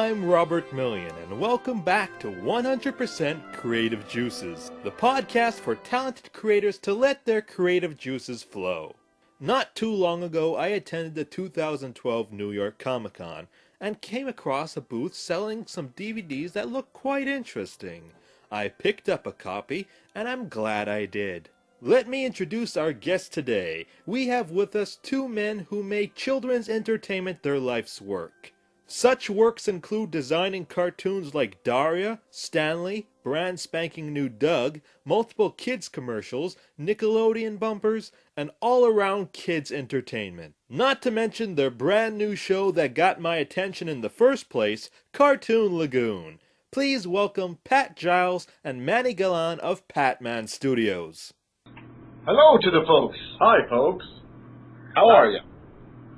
I'm Robert Million, and welcome back to 100% Creative Juices, the podcast for talented creators to let their creative juices flow. Not too long ago, I attended the 2012 New York Comic Con and came across a booth selling some DVDs that looked quite interesting. I picked up a copy, and I'm glad I did. Let me introduce our guest today. We have with us two men who make children's entertainment their life's work. Such works include designing cartoons like Daria, Stanley, brand spanking new Doug, multiple kids commercials, Nickelodeon bumpers, and all-around kids entertainment. Not to mention their brand new show that got my attention in the first place, Cartoon Lagoon. Please welcome Pat Giles and Manny Galan of Patman Studios. Hello to the folks. Hi, folks. How are you?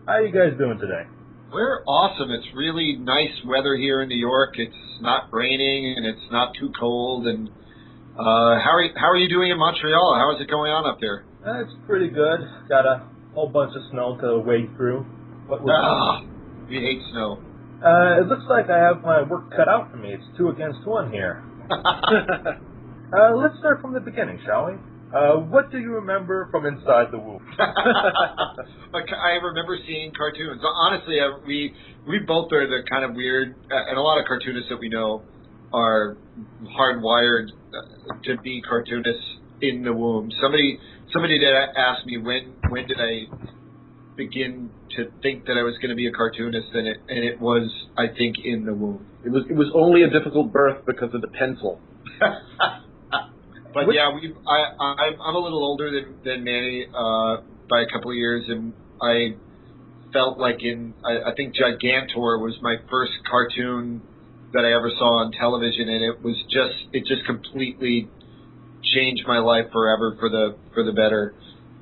How are you guys doing today? We're awesome. It's really nice weather here in New York. It's not raining and it's not too cold. And how are you doing in Montreal? How is it going on up there? It's pretty good. Got a whole bunch of snow to wade through. But we hate snow. It looks like I have my work cut out for me. It's 2 against 1 here. Let's start from the beginning, shall we? What do you remember from inside the womb? I remember seeing cartoons. Honestly, we both are the kind of weird, and a lot of cartoonists that we know are hardwired to be cartoonists in the womb. Somebody did ask me when did I begin to think that I was going to be a cartoonist, and it was, I think, in the womb. It was only a difficult birth because of the pencil. But yeah, I'm a little older than Manny by a couple of years, and I felt like I think Gigantor was my first cartoon that I ever saw on television, and it just completely changed my life forever for the better.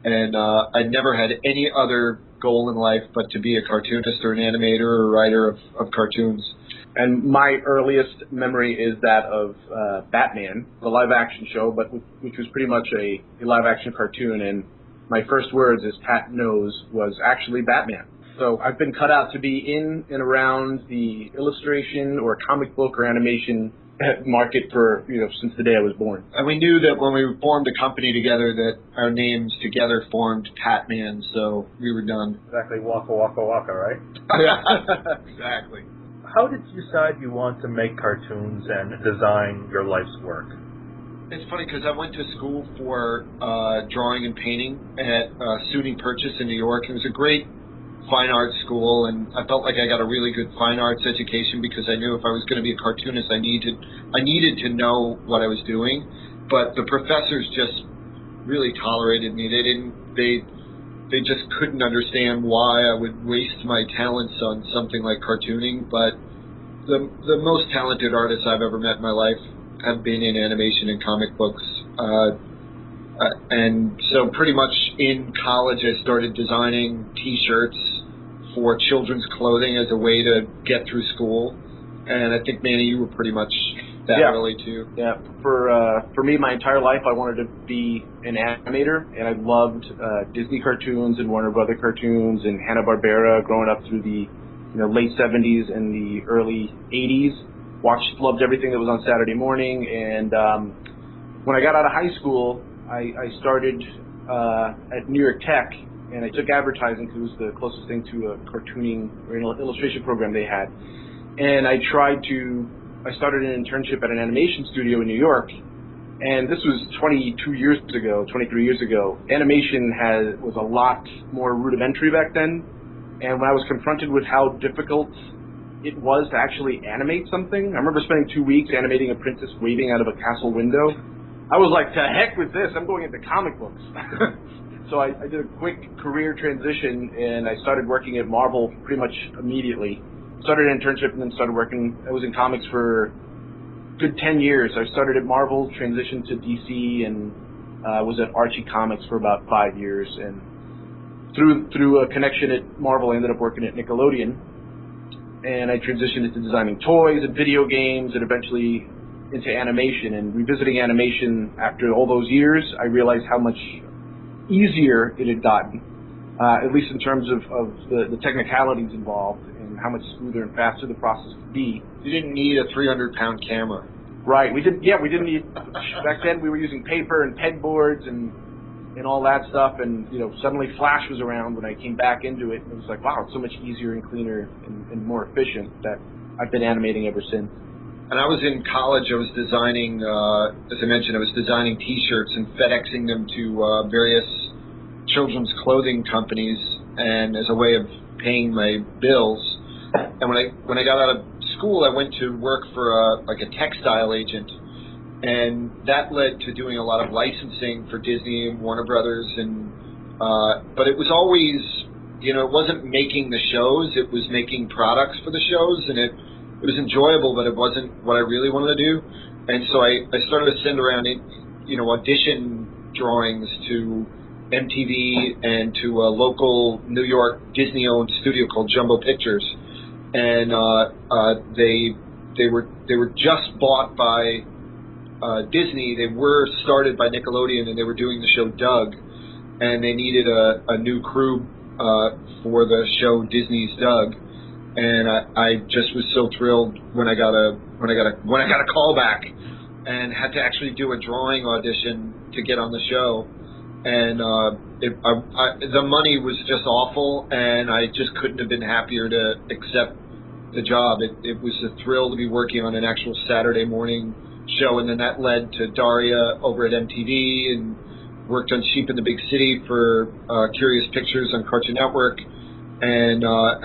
And I never had any other goal in life but to be a cartoonist or an animator or a writer of cartoons. And my earliest memory is that of Batman, the live-action show, but which was pretty much a live-action cartoon. And my first words, as Pat knows, was actually Batman. So I've been cut out to be in and around the illustration or comic book or animation market for, since the day I was born. And we knew that when we formed a company together that our names together formed Patman, so we were done. Exactly, waka waka waka, right? Yeah, exactly. How did you decide you want to make cartoons and design your life's work? It's funny because I went to school for drawing and painting at SUNY Purchase in New York. It was a great fine arts school, and I felt like I got a really good fine arts education because I knew if I was going to be a cartoonist, I needed to know what I was doing. But the professors just really tolerated me. They just couldn't understand why I would waste my talents on something like cartooning. But the most talented artists I've ever met in my life have been in animation and comic books. And so pretty much in college I started designing T-shirts for children's clothing as a way to get through school. And I think, Manny, you were pretty much that early too. Yeah, for me, my entire life I wanted to be an animator, and I loved Disney cartoons and Warner Brother cartoons and Hanna-Barbera growing up through the late 70s and the early 80s. Loved everything that was on Saturday morning, and when I got out of high school, I started at New York Tech, and I took advertising because it was the closest thing to a cartooning or an illustration program they had. And I started an internship at an animation studio in New York, and this was 23 years ago. Animation was a lot more rudimentary back then, and when I was confronted with how difficult it was to actually animate something, I remember spending 2 weeks animating a princess waving out of a castle window. I was like, to heck with this, I'm going into comic books. So I did a quick career transition, and I started working at Marvel pretty much immediately. Started an internship and then started working. I was in comics for a good 10 years. I started at Marvel, transitioned to DC, and was at Archie Comics for about 5 years. And through a connection at Marvel, I ended up working at Nickelodeon. And I transitioned into designing toys and video games and eventually into animation. And revisiting animation after all those years, I realized how much easier it had gotten, at least in terms of the technicalities involved, and how much smoother and faster the process could be. You didn't need a 300-pound camera. Right. We didn't need, back then we were using paper and pegboards and all that stuff, and suddenly Flash was around when I came back into it, and it was like, wow, it's so much easier and cleaner and more efficient that I've been animating ever since. And I was in college, I was designing, as I mentioned, I was designing T-shirts and FedExing them to various children's clothing companies, and as a way of paying my bills. And when I got out of school, I went to work for a textile agent, and that led to doing a lot of licensing for Disney and Warner Brothers, but it was always, it wasn't making the shows, it was making products for the shows, and it was enjoyable, but it wasn't what I really wanted to do. And so I started to send around, audition drawings to MTV and to a local New York Disney-owned studio called Jumbo Pictures, and they were just bought by Disney. They were started by Nickelodeon, and they were doing the show Doug, and they needed a new crew for the show Disney's Doug, and I just was so thrilled when I got a call back, and had to actually do a drawing audition to get on the show. And the money was just awful, and I just couldn't have been happier to accept the job. It was a thrill to be working on an actual Saturday morning show, and then that led to Daria over at MTV, and worked on Sheep in the Big City for Curious Pictures on Cartoon Network, and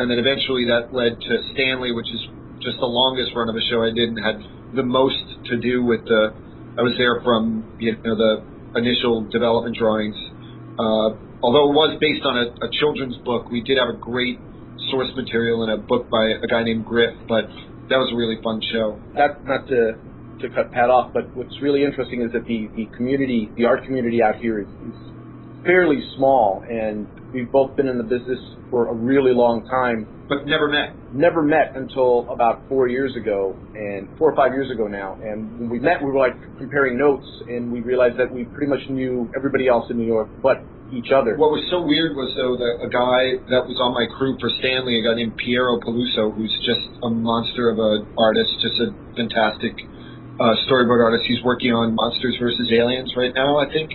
then eventually that led to Stanley, which is just the longest run of a show I did, and had the most to do with I was there from the initial development drawings. Although it was based on a children's book, we did have a great source material in a book by a guy named Griff, but that was a really fun show. Not to cut Pat off, but what's really interesting is that the art community out here is fairly small, and we've both been in the business for a really long time. But never met. Never met until about 4 or 5 years ago now. And when we met, we were like comparing notes, and we realized that we pretty much knew everybody else in New York but each other. What was so weird was, though, that a guy that was on my crew for Stanley, a guy named Piero Peluso, who's just a monster of an artist, just a fantastic storyboard artist. He's working on Monsters vs. Aliens right now, I think.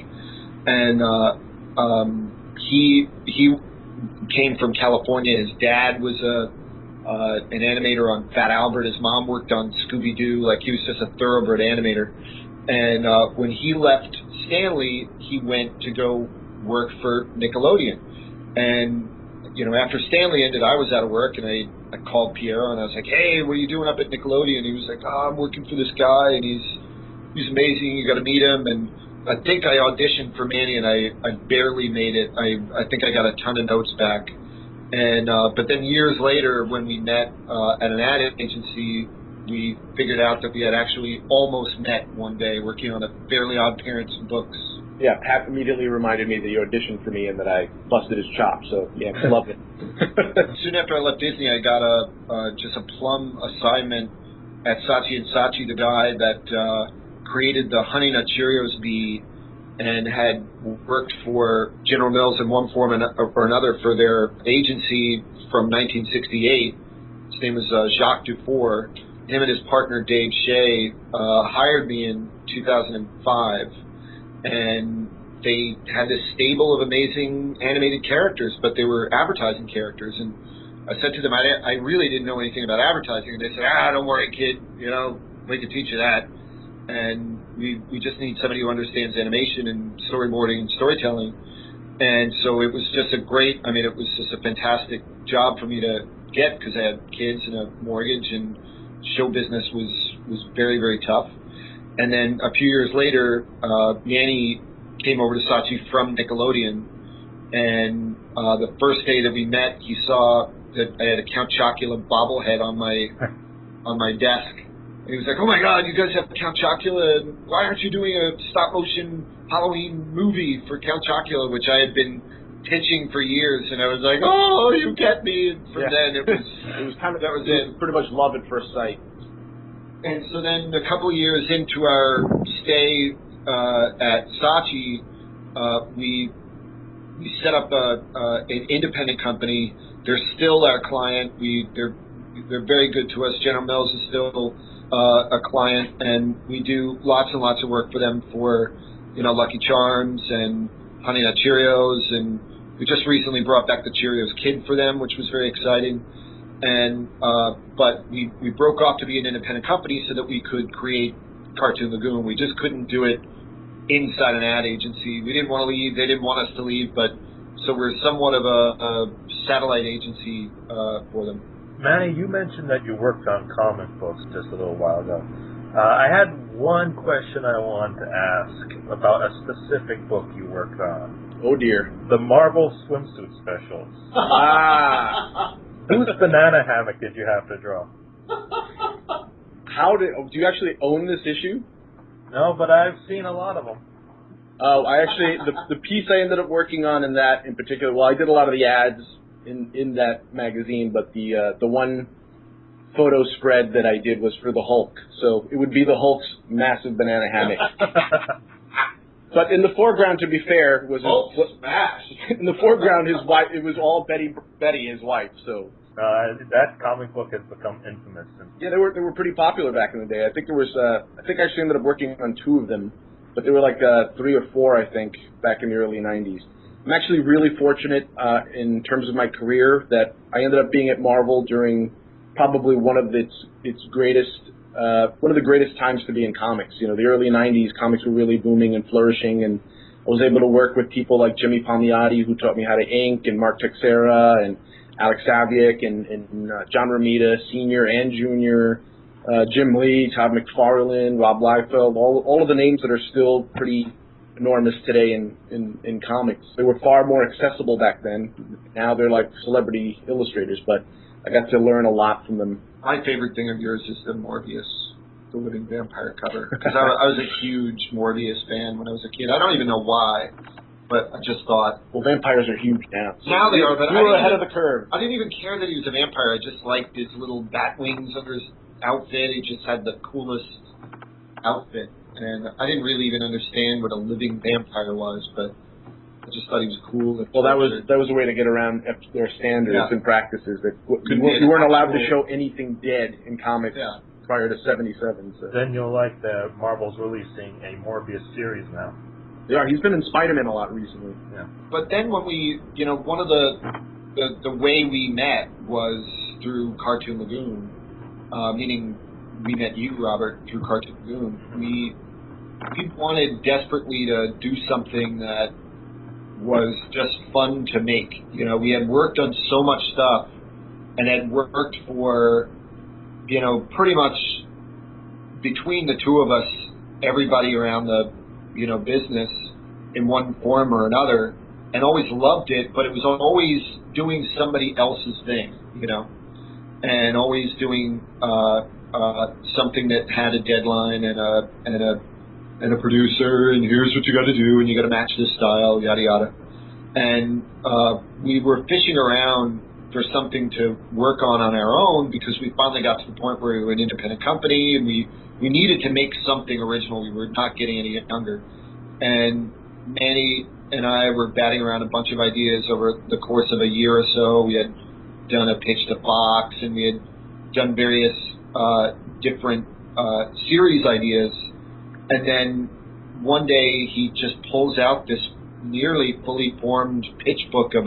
And he came from California. His dad was an animator on Fat Albert. His mom worked on Scooby-Doo. Like, he was just a thoroughbred animator. And when he left Stanley, he went to go work for Nickelodeon. And after Stanley ended, I was out of work, and I called Piero, and I was like, "Hey, what are you doing up at Nickelodeon?" He was like, "I'm working for this guy, and he's amazing. You got to meet him." And I think I auditioned for Manny, and I barely made it. I think I got a ton of notes back. And but then years later, when we met at an ad agency, we figured out that we had actually almost met one day working on a Fairly Odd Parents books. Yeah, Pat immediately reminded me that you auditioned for me and that I busted his chops. So yeah, love it. Soon after I left Disney, I got just a plum assignment at Saatchi & Saatchi, the guy that created the Honey Nut Cheerios bee and had worked for General Mills in one form or another for their agency from 1968. His name was Jacques Dufour. Him and his partner Dave Shea hired me in 2005, and they had this stable of amazing animated characters, but they were advertising characters. And I said to them, I really didn't know anything about advertising, and they said, "Don't worry, kid, we can teach you that. And we just need somebody who understands animation and storyboarding and storytelling." And so it was just it was just a fantastic job for me to get, because I had kids and a mortgage, and show business was very, very tough. And then a few years later, Manny came over to Saatchi from Nickelodeon, and the first day that we met, he saw that I had a Count Chocula bobblehead on my desk. And he was like, "Oh my God, you guys have Count Chocula, and why aren't you doing a stop-motion Halloween movie for Count Chocula?" Which I had been pitching for years, and I was like, "Oh, you get me." And from then it was kind of, that was it. Pretty much love at first sight. And so then a couple years into our stay at Saatchi, we set up an independent company. They're still our client. they're very good to us. General Mills is still a client, and we do lots and lots of work for them for, Lucky Charms and Honey Nut Cheerios, and we just recently brought back the Cheerios Kid for them, which was very exciting. And but we broke off to be an independent company so that we could create Cartoon Lagoon. We just couldn't do it inside an ad agency. We didn't want to leave. They didn't want us to leave, but so we're somewhat of a satellite agency for them. Manny, you mentioned that you worked on comic books just a little while ago. I had one question I wanted to ask about a specific book you worked on. Oh dear. The Marvel swimsuit specials. Whose banana hammock did you have to draw? Do you actually own this issue? No, but I've seen a lot of them. Oh, I actually, the piece I ended up working on in that in particular, well, I did a lot of the ads in that magazine, but the one photo spread that I did was for the Hulk. So it would be the Hulk's massive banana hammock. But in the foreground, to be fair, was smash. In the foreground, his wife. It was all Betty, his wife. So that comic book has become infamous. Yeah, they were pretty popular back in the day. I think I actually ended up working on 2 of them, but there were like 3 or 4, I think, back in the early '90s. I'm actually really fortunate in terms of my career that I ended up being at Marvel during probably one of the greatest times to be in comics. The early '90s, comics were really booming and flourishing, and I was able to work with people like Jimmy Palmiotti, who taught me how to ink, and Mark Texeira, and Alex Saviuk, and John Romita, Sr. and Jr., Jim Lee, Todd McFarlane, Rob Liefeld, all of the names that are still pretty enormous today in comics. They were far more accessible back then. Now they're like celebrity illustrators, but I got to learn a lot from them. My favorite thing of yours is the Morbius, the Living Vampire cover, because I was a huge Morbius fan when I was a kid. I don't even know why, but I just thought... Well, vampires are huge now. Now they are, but you were ahead of the curve. I didn't even care that he was a vampire. I just liked his little bat wings under his outfit. He just had the coolest outfit. And I didn't really even understand what a living vampire was, but I just thought he was cool. Well, that was a way to get around their standards and practices. That you weren't allowed to show anything dead in comics prior to '77. So. Then you'll like that Marvel's releasing a Morbius series now. Yeah, he's been in Spider-Man a lot recently. Yeah. But then when we, one of the way we met was through Cartoon Lagoon, meaning we met you, Robert, through Cartoon Lagoon. We wanted desperately to do something that was just fun to make. We had worked on so much stuff and had worked for, pretty much between the two of us, everybody around the, business in one form or another, and always loved it, but it was always doing somebody else's thing, and always doing something that had a deadline and a producer, and here's what you got to do, and you got to match this style, yada yada. And we were fishing around for something to work on our own, because we finally got to the point where we were an independent company, and we needed to make something original. We were not getting any younger. And Manny and I were batting around a bunch of ideas over the course of a year or so. We had done a pitch to Fox, and we had done various different series ideas. And then one day he just pulls out this nearly fully formed pitch book of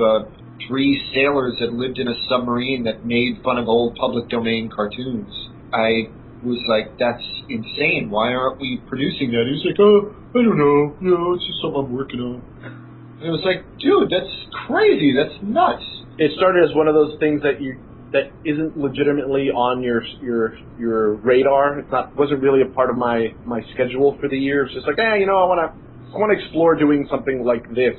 3 sailors that lived in a submarine that made fun of old public domain cartoons. I was like, that's insane. Why aren't we producing that? He was like, oh, I don't know. It's just something I'm working on. And I was like, dude, that's crazy. That's nuts. It started as one of those things that isn't legitimately on your radar. Wasn't really a part of my schedule for the year. It's just like, I want to explore doing something like this.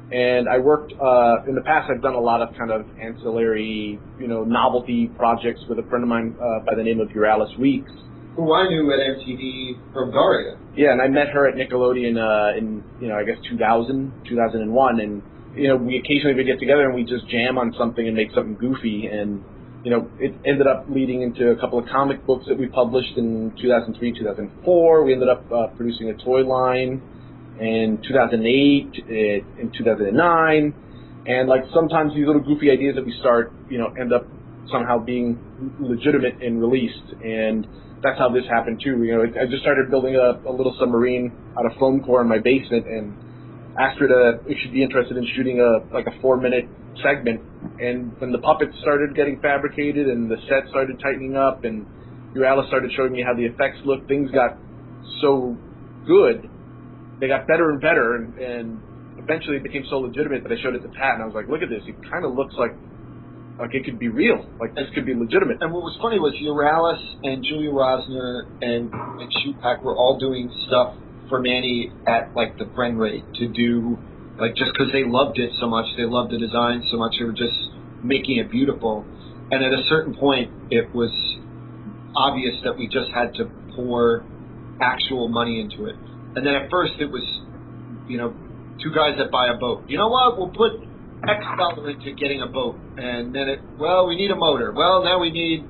And I worked in the past. I've done a lot of kind of ancillary, novelty projects with a friend of mine by the name of Alice Weeks, who I knew at MTV from Daria. Yeah, and I met her at Nickelodeon in I guess 2001, and we occasionally would get together and we just jam on something and make something goofy, and it ended up leading into a couple of comic books that we published in 2003, 2004. We ended up producing a toy line in 2008, in 2009, and like sometimes these little goofy ideas that we start, end up somehow being legitimate and released. And that's how this happened too. I just started building a little submarine out of foam core in my basement, and asked her if she'd be interested in shooting a 4-minute segment. And when the puppets started getting fabricated and the set started tightening up, and Alice started showing me how the effects looked, things got so good. They got better and better, and eventually it became so legitimate that I showed it to Pat, and I was like, look at this. It kind of looks like it could be real. Like, this could be legitimate. And what was funny was Alice and Julia Rosner and Shupak were all doing stuff for Manny at, like, the Bren rate to do, like, just because they loved it so much, they loved the design so much, they were just making it beautiful. And at a certain point, it was obvious that we just had to pour actual money into it. And then at first it was, two guys that buy a boat. You know what? We'll put X dollar into getting a boat. And then we need a motor. Well, now we need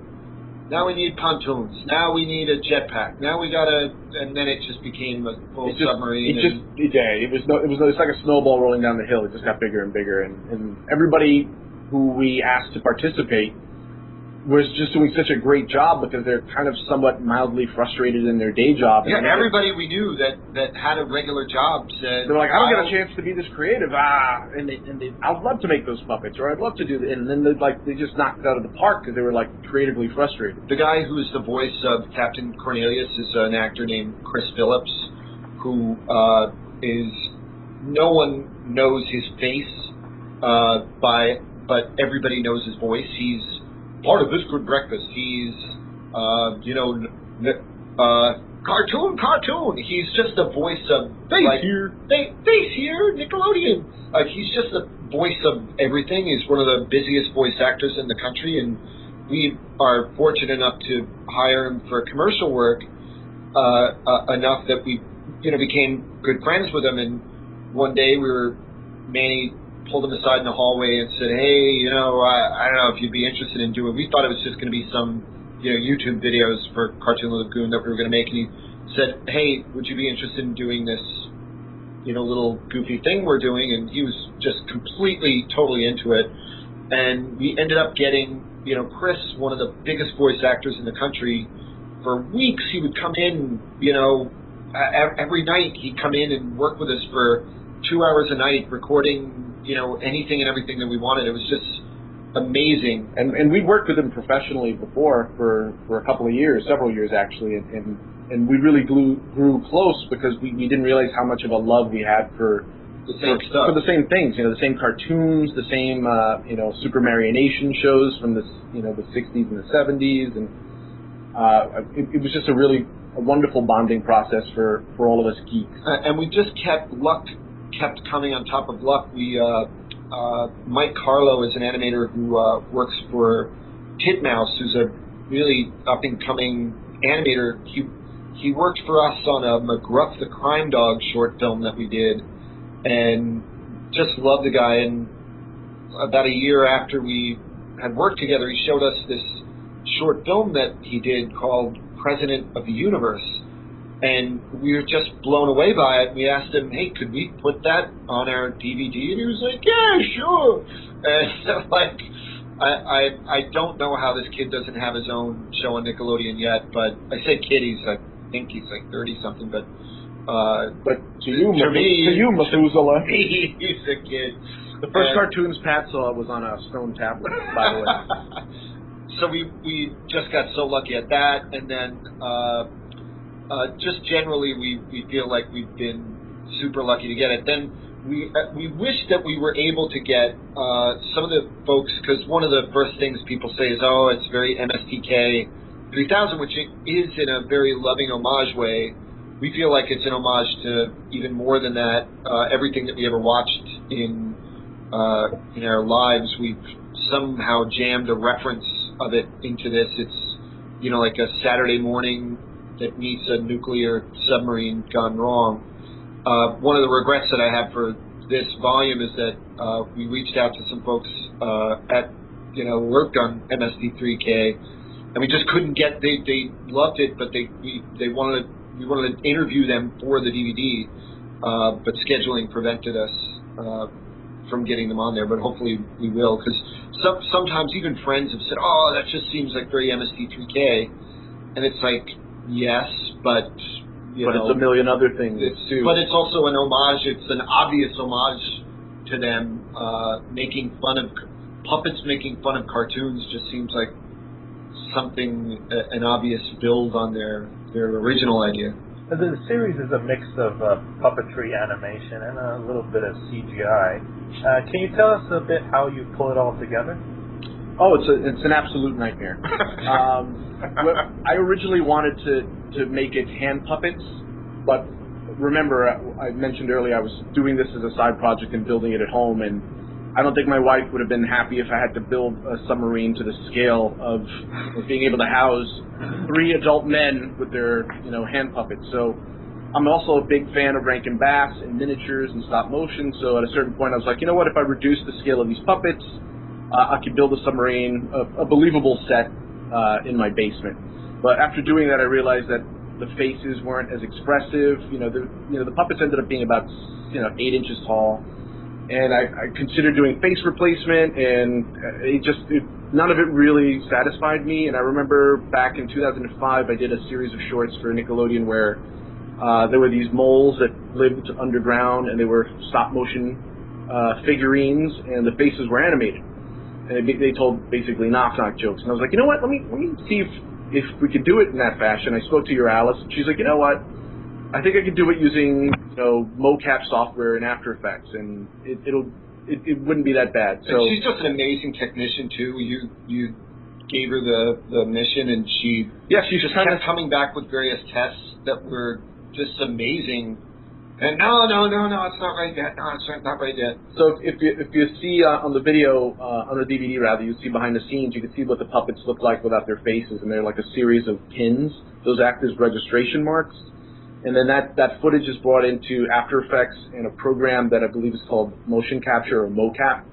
pontoons. Now we need a jetpack. Now we gotta, and then it just became a full submarine. It was like a snowball rolling down the hill. It just got bigger and bigger, and everybody who we asked to participate was just doing such a great job because they're kind of somewhat mildly frustrated in their day job. Yeah, everybody we knew that had a regular job said, they're like, I don't get a chance to be this creative. And I'd love to make those puppets, or I'd love to do that. And then they just knocked it out of the park because they were like creatively frustrated. The guy who's the voice of Captain Cornelius is an actor named Chris Phillips, who is, no one knows his face, but everybody knows his voice. He's part of This Good Breakfast. He's, cartoon. He's just the voice of face here, Nickelodeon. He's just the voice of everything. He's one of the busiest voice actors in the country, and we are fortunate enough to hire him for commercial work enough that we, became good friends with him. And one day Manny pulled him aside in the hallway and said, hey, I don't know if you'd be interested in doing. We thought it was just going to be some, YouTube videos for Cartoon Lagoon that we were going to make. And he said, hey, would you be interested in doing this, little goofy thing we're doing? And he was just completely, totally into it. And we ended up getting, Chris, one of the biggest voice actors in the country. For weeks, he would come in, every night he'd come in and work with us for 2 hours a night, recording anything and everything that we wanted. It was just amazing. And we'd worked with him professionally before for a couple of years, several years actually, and we really grew close because we didn't realize how much of a love we had for the same things, the same cartoons, the same Super Marionation shows from the 60s and the 70s, and it was just a wonderful bonding process for all of us geeks. And we just kept coming on top of luck. We Mike Carlo is an animator who works for Titmouse, who's a really up and coming animator. He worked for us on a McGruff the Crime Dog short film that we did, and just loved the guy. And about a year after we had worked together, he showed us this short film that he did called President of the Universe. And we were just blown away by it. We asked him, hey, could we put that on our DVD? And he was like, yeah, sure. And I don't know how this kid doesn't have his own show on Nickelodeon yet, but I say kid, I think he's like 30-something, but to you, Methuselah, he's a kid. The first cartoons Pat saw was on a stone tablet, by the way. So we just got so lucky at that, and then just generally we feel like we've been super lucky to get it. Then we wish that we were able to get some of the folks, because one of the first things people say is, oh, it's very MSTK 3000, which it is in a very loving homage way. We feel like it's an homage to even more than that. Everything that we ever watched in our lives, we've somehow jammed a reference of it into this. It's like a Saturday morning that meets a nuclear submarine gone wrong. One of the regrets that I have for this volume is that we reached out to some folks at worked on MST3K, and we just couldn't get. They loved it, but we wanted to interview them for the DVD, but scheduling prevented us from getting them on there, but hopefully we will, because sometimes even friends have said, oh, that just seems like very MST3K, and it's like, yes, but it's a million other things too. But it's also an homage. It's an obvious homage to them. Making fun of puppets, making fun of cartoons, just seems like something, an obvious build on their original idea. The series is a mix of puppetry, animation, and a little bit of CGI. Can you tell us a bit how you pull it all together? Oh, it's an absolute nightmare. I originally wanted to make it hand puppets, but remember, I mentioned earlier I was doing this as a side project and building it at home, and I don't think my wife would have been happy if I had to build a submarine to the scale of being able to house 3 adult men with their, hand puppets. So I'm also a big fan of Rankin Bass and miniatures and stop motion. So at a certain point I was like, you know what, if I reduce the scale of these puppets, I could build a submarine, a believable set in my basement. But after doing that, I realized that the faces weren't as expressive. The puppets ended up being about 8 inches tall. And I considered doing face replacement, and none of it really satisfied me. And I remember back in 2005, I did a series of shorts for Nickelodeon where there were these moles that lived underground, and they were stop motion figurines, and the faces were animated. And they told basically knock-knock jokes. And I was like, you know what? Let me see if we could do it in that fashion. I spoke to your Alice, and she's like, you know what? I think I could do it using mocap software in After Effects, and it wouldn't be that bad. So and she's just an amazing technician too. You gave her the mission, and she just kept coming back with various tests that were just amazing. And no, it's not right yet. No, it's not right yet. So if you see on the video, on the DVD rather, you see behind the scenes, you can see what the puppets look like without their faces, and they're like a series of pins. Those act as registration marks. And then that footage is brought into After Effects, and a program that I believe is called motion capture, or mocap,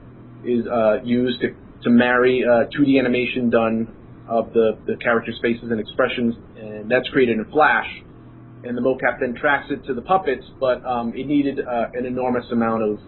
is used to marry 2D animation done of the characters' faces and expressions, and that's created in Flash. And the mocap then tracks it to the puppets, but it needed an enormous amount of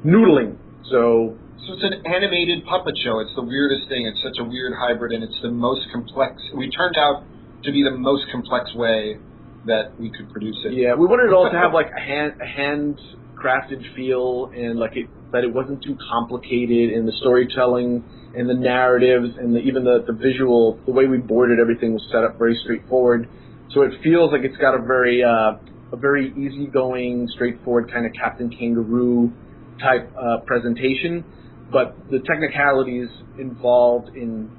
noodling. So it's an animated puppet show. It's the weirdest thing. It's such a weird hybrid, and it's the most complex. We turned out to be the most complex way that we could produce it. Yeah, we wanted it all to have like a handcrafted feel, and that it wasn't too complicated, and the storytelling and the narratives and even the visual, the way we boarded everything was set up very straightforward. So it feels like it's got a very easygoing, straightforward kind of Captain Kangaroo type presentation, but the technicalities involved in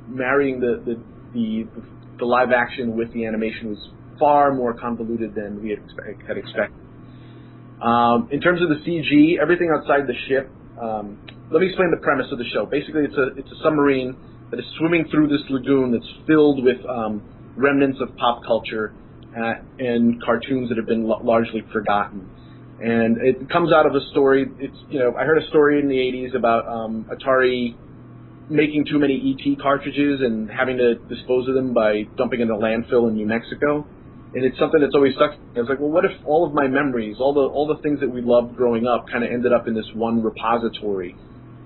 marrying the live action with the animation was far more convoluted than we had expected. In terms of the CG, everything outside the ship. Let me explain the premise of the show. Basically, it's a submarine that is swimming through this lagoon that's filled with remnants of pop culture and cartoons that have been largely forgotten. And it comes out of a story. I heard a story in the 80s about Atari making too many ET cartridges and having to dispose of them by dumping in a landfill in New Mexico. And it's something that's always stuck. I was like, well, what if all of my memories, all the things that we loved growing up, kind of ended up in this one repository?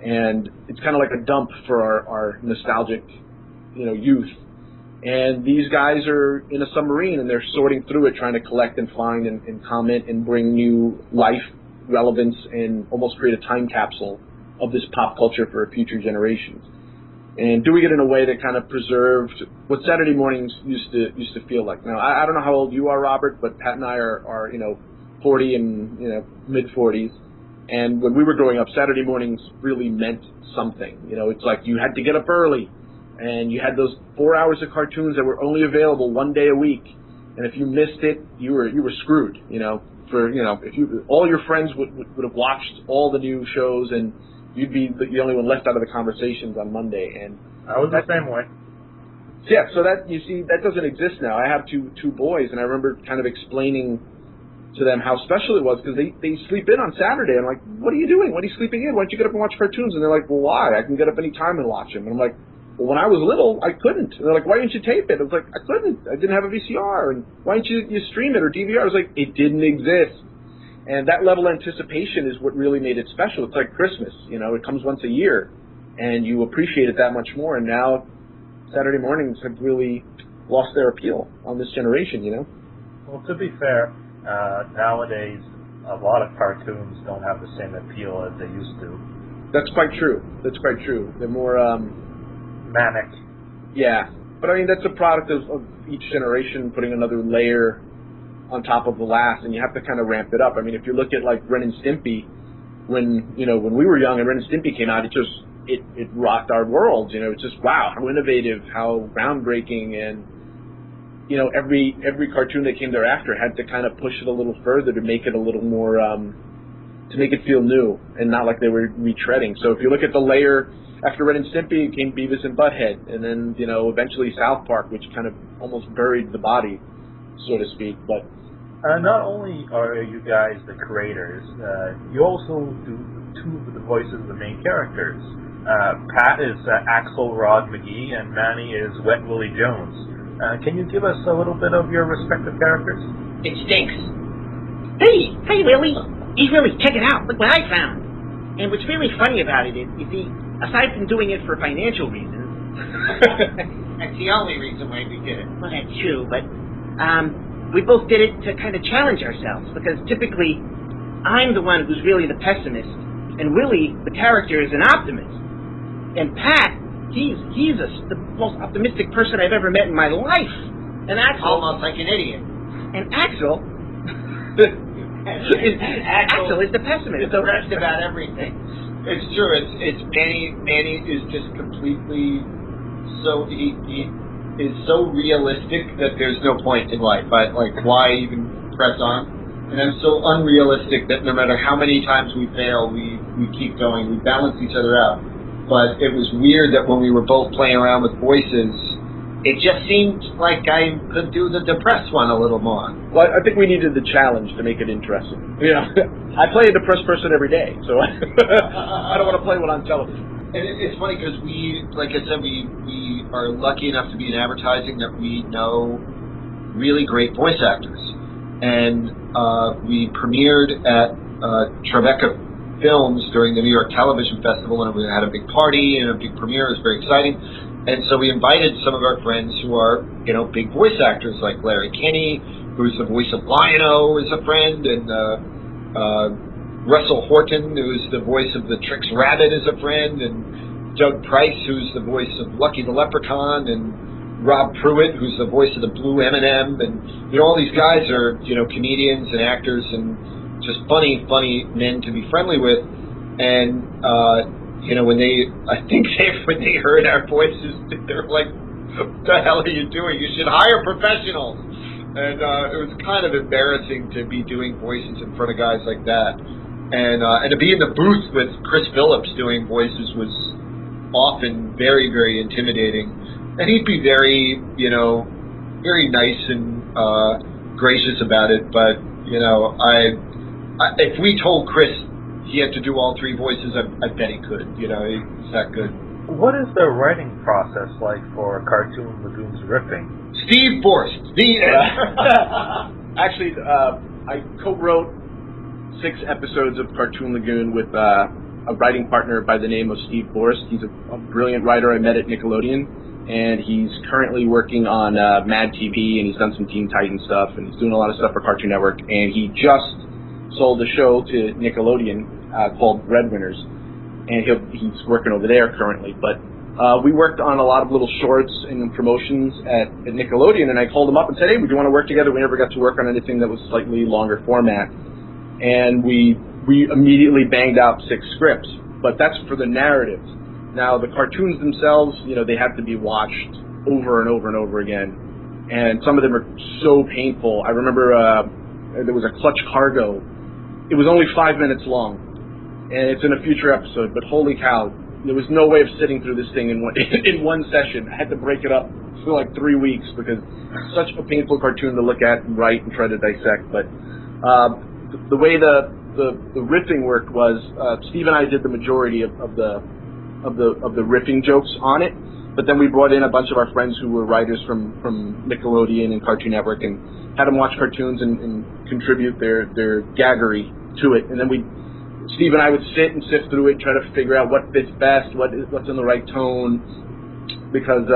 And it's kind of like a dump for our nostalgic, youth. And these guys are in a submarine, and they're sorting through it, trying to collect and find and comment and bring new life, relevance, and almost create a time capsule of this pop culture for future generations. And doing it in a way that kind of preserved what Saturday mornings used to feel like. Now, I don't know how old you are, Robert, but Pat and I are 40 and mid-40s. And when we were growing up, Saturday mornings really meant something. It's like you had to get up early, and you had those 4 hours of cartoons that were only available one day a week. And if you missed it, you were screwed. All your friends would have watched all the new shows, and you'd be the only one left out of the conversations on Monday. And I was the same way. Yeah, so that doesn't exist now. I have two boys, and I remember kind of explaining to them how special it was, because they sleep in on Saturday. I'm like, what are you doing? When are you sleeping in? Why don't you get up and watch cartoons? And they're like, well, why? I can get up any time and watch them. And I'm like, well, when I was little, I couldn't. And they're like, why didn't you tape it? I was like, I couldn't. I didn't have a VCR. And why didn't you stream it or DVR? I was like, it didn't exist. And that level of anticipation is what really made it special. It's like Christmas, you know, it comes once a year, and you appreciate it that much more. And now Saturday mornings have really lost their appeal on this generation, you know? Well, to be fair, nowadays a lot of cartoons don't have the same appeal as they used to. That's quite true. That's quite true. They're more Manic. yeah. But I mean, that's a product of each generation putting another layer on top of the last, and you have to kind of ramp it up. I mean, if you look at like Ren and Stimpy, when we were young and Ren and Stimpy came out, it rocked our world. You know, it's just wow, how innovative, how groundbreaking, and you know, every cartoon that came thereafter had to kind of push it a little further to make it a little more to make it feel new and not like they were retreading. So if you look at the layer after Ren and Stimpy, came Beavis and Butthead, and then you know eventually South Park, which kind of almost buried the body, so to speak. But not only are you guys the creators, you also do two of the voices of the main characters. Pat is Axel Rod McGee, and Manny is Wet Willie Jones. Can you give us a little bit of your respective characters? It stinks. Hey, Willie. You really check it out. Look what I found. And what's really funny about it is, you see, aside from doing it for financial reasons, That's the only reason why we did it. well, that's true, but we both did it to kind of challenge ourselves, because typically I'm the one who's really the pessimist, and Willie, the character, is an optimist. And Pat, he's the most optimistic person I've ever met in my life. And Axel, Almost like an idiot. and Axel Axel is the pessimist. So Depressed about everything. It's true. It's Manny is just completely he is so realistic that there's no point in life. But like, why even press on? And I'm so unrealistic that no matter how many times we fail, we keep going. We balance each other out. But it was weird that when we were both playing around with voices, it just seemed like I could do the depressed one a little more. well, I think we needed the challenge to make it interesting. You know, I play a depressed person every day, so I don't want to play one on television. And it's funny because like I said, we are lucky enough to be in advertising that we know really great voice actors. And we premiered at Tribeca Films during the New York Television Festival, and we had a big party and a big premiere. It was very exciting. And so we invited some of our friends who are, you know, big voice actors, like Larry Kinney, who's the voice of Lion-O, is a friend, and Russell Horton, who's the voice of the Trix Rabbit, is a friend, and Doug Price, who's the voice of Lucky the Leprechaun, and Rob Pruitt, who's the voice of the Blue M&M, and you know, all these guys are, you know, comedians and actors and just funny men to be friendly with. And you know, when they heard our voices, they were like, "What the hell are you doing? You should hire professionals." And it was kind of embarrassing to be doing voices in front of guys like that, and to be in the booth with Chris Phillips doing voices was often very, very intimidating. And he'd be very, you know, very nice and gracious about it. But you know, if we told Chris he had to do all three voices, I bet he could. You know, he's that good. What is the writing process like for Cartoon Lagoon's riffing? Steve Forrest. Actually, I co-wrote 6 episodes of Cartoon Lagoon with a writing partner by the name of Steve Forrest. He's a brilliant writer I met at Nickelodeon, and he's currently working on Mad TV, and he's done some Teen Titan stuff, and he's doing a lot of stuff for Cartoon Network, and he just sold a show to Nickelodeon called Breadwinners, and he's working over there currently. But we worked on a lot of little shorts and promotions at Nickelodeon, and I called him up and said, "Hey, would you want to work together?" We never got to work on anything that was slightly longer format, and we immediately banged out 6 scripts. But that's for the narratives. Now the cartoons themselves, you know, they have to be watched over and over and over again, and some of them are so painful. I remember there was a Clutch Cargo. It was only 5 minutes long, and it's in a future episode, but holy cow, there was no way of sitting through this thing in one session. I had to break it up for like 3 weeks because it's such a painful cartoon to look at and write and try to dissect. But the way the riffing worked was Steve and I did the majority of the riffing jokes on it, But then we brought in a bunch of our friends who were writers from Nickelodeon and Cartoon Network and had them watch cartoons and contribute their gaggery to it. And then Steve and I would sit and sift through it, try to figure out what fits best, what's in the right tone. Because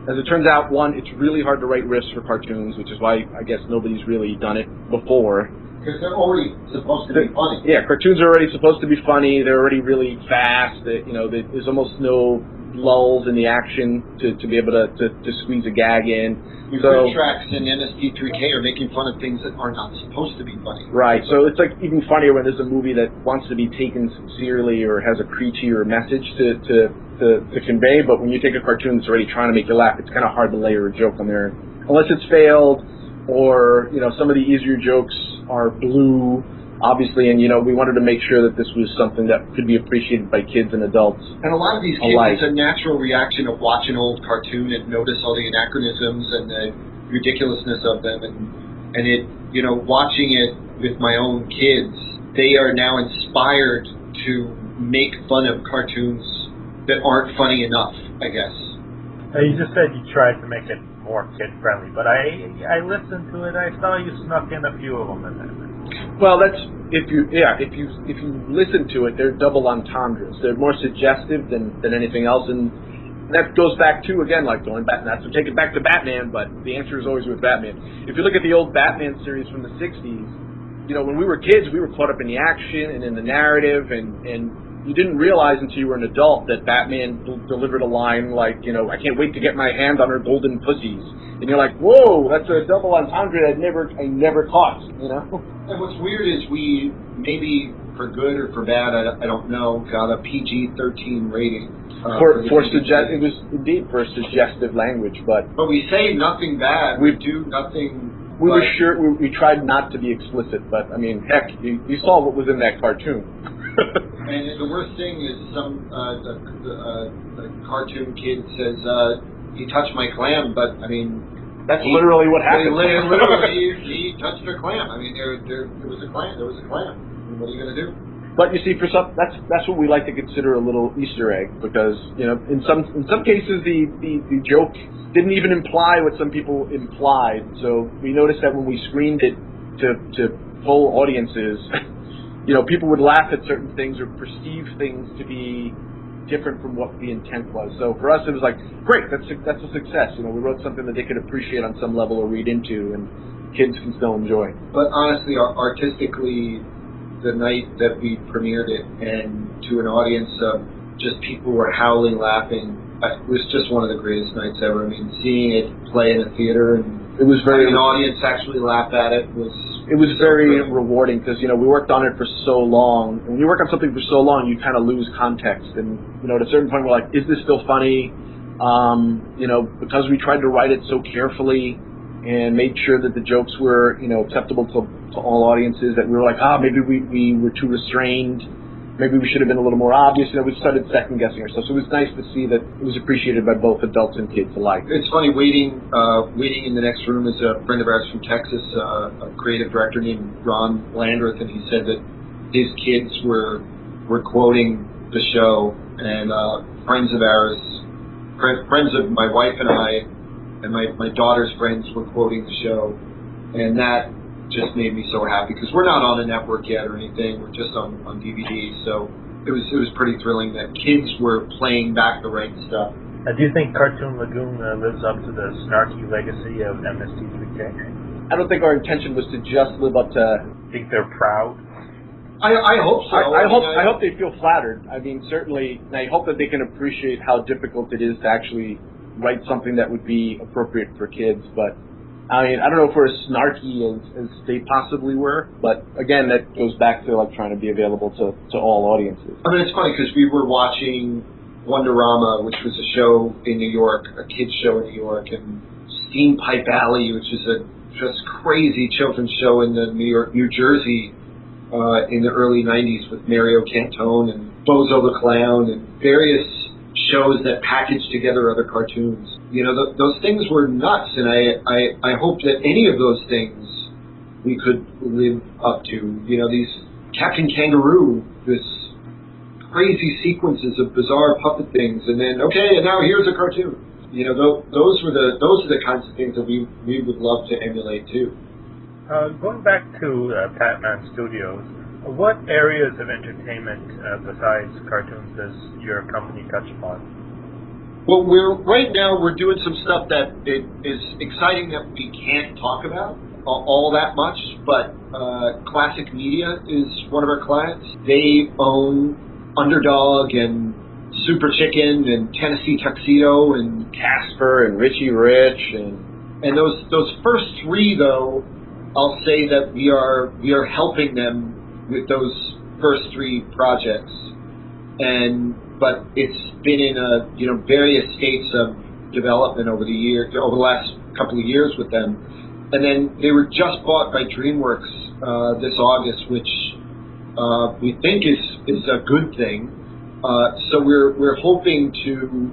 as it turns out, one, it's really hard to write riffs for cartoons, which is why I guess nobody's really done it before. Because they're already supposed to be funny. Yeah, cartoons are already supposed to be funny. They're already really fast. There's almost no lulls in the action to be able to squeeze a gag in. Your grid tracks in MST3K are making fun of things that are not supposed to be funny. Right, so it's like even funnier when there's a movie that wants to be taken sincerely or has a preachier message to convey, but when you take a cartoon that's already trying to make you laugh, it's kind of hard to layer a joke on there. Unless it's failed, or, some of the easier jokes are blue, obviously, and, we wanted to make sure that this was something that could be appreciated by kids and adults. And a lot of these kids, alike. It's a natural reaction of watch an old cartoon and notice all the anachronisms and the ridiculousness of them, and it, watching it with my own kids, they are now inspired to make fun of cartoons that aren't funny enough, I guess. You just said you tried to make it more kid-friendly, but I listened to it. I saw you snuck in a few of them in there. Well, that's if you listen to it, they're double entendres. They're more suggestive than anything else, and that goes back to, again, like going back, not to take it back to Batman, but the answer is always with Batman. If you look at the old Batman series from the 60s, when we were kids, we were caught up in the action and in the narrative, and you didn't realize until you were an adult that Batman delivered a line like, I can't wait to get my hand on her golden pussies. And you're like, whoa, that's a double entendre I never caught, And what's weird is we, maybe for good or for bad, I don't know, got a PG-13 rating. It was indeed for suggestive language, but we say nothing bad. We do nothing. We were sure we tried not to be explicit, but I mean, heck, you saw what was in that cartoon. And the worst thing is the cartoon kid says, "He touched my clam," but I mean, that's literally what happened. Literally, he touched her clam. I mean, there was a clam. There was a clam. I mean, what are you going to do? But you see, for some, that's what we like to consider a little Easter egg, because in some cases the joke didn't even imply what some people implied. So we noticed that when we screened it to full audiences, people would laugh at certain things or perceive things to be different from what the intent was. So for us, it was like, great, that's a success. We wrote something that they could appreciate on some level or read into, and kids can still enjoy. But honestly, artistically, the night that we premiered it, and to an audience of just people who were howling, laughing, it was just one of the greatest nights ever. I mean, seeing it play in a theater and it was very an audience actually laugh at it was very rewarding, because we worked on it for so long. And when you work on something for so long, you kind of lose context, and at a certain point we're like, is this still funny? Because we tried to write it so carefully and made sure that the jokes were acceptable to all audiences, that we were like, maybe we were too restrained. Maybe we should have been a little more obvious. We started second-guessing ourselves. So it was nice to see that it was appreciated by both adults and kids alike. It's funny, waiting in the next room is a friend of ours from Texas, a creative director named Ron Landreth, and he said that his kids were quoting the show, and friends of ours, friends of my wife and I, and my daughter's friends were quoting the show, and that just made me so happy, because we're not on a network yet or anything. We're just on DVD, so it was pretty thrilling that kids were playing back the right stuff. Do you think Cartoon Lagoon lives up to the snarky legacy of MST3K? I don't think our intention was to just live up to. Think they're proud? I hope so. I hope they feel flattered. I mean, certainly, and I hope that they can appreciate how difficult it is to actually write something that would be appropriate for kids, but I mean, I don't know if we're as snarky as they possibly were, but again, that goes back to like trying to be available to all audiences. I mean, it's funny because we were watching Wonderama, which was a show in New York, a kids show in New York, and Steam Pipe Alley, which is a just crazy children's show in the New Jersey in the early 90s with Mario Cantone and Bozo the Clown and various shows that packaged together other cartoons. Those things were nuts, and I hope that any of those things we could live up to. These Captain Kangaroo, this crazy sequences of bizarre puppet things, and then okay, and now here's a cartoon. You know, those are the kinds of things that we would love to emulate too. Going back to Patman Studios, what areas of entertainment besides cartoons does your company touch upon? Well, right now we're doing some stuff that is exciting that we can't talk about all that much, but Classic Media is one of our clients. They own Underdog and Super Chicken and Tennessee Tuxedo and Casper and Richie Rich and those first three, though, I'll say that we are helping them with those first three projects, but it's been in various states of development over the last couple of years with them, and then they were just bought by DreamWorks this August, which we think is a good thing. So we're hoping to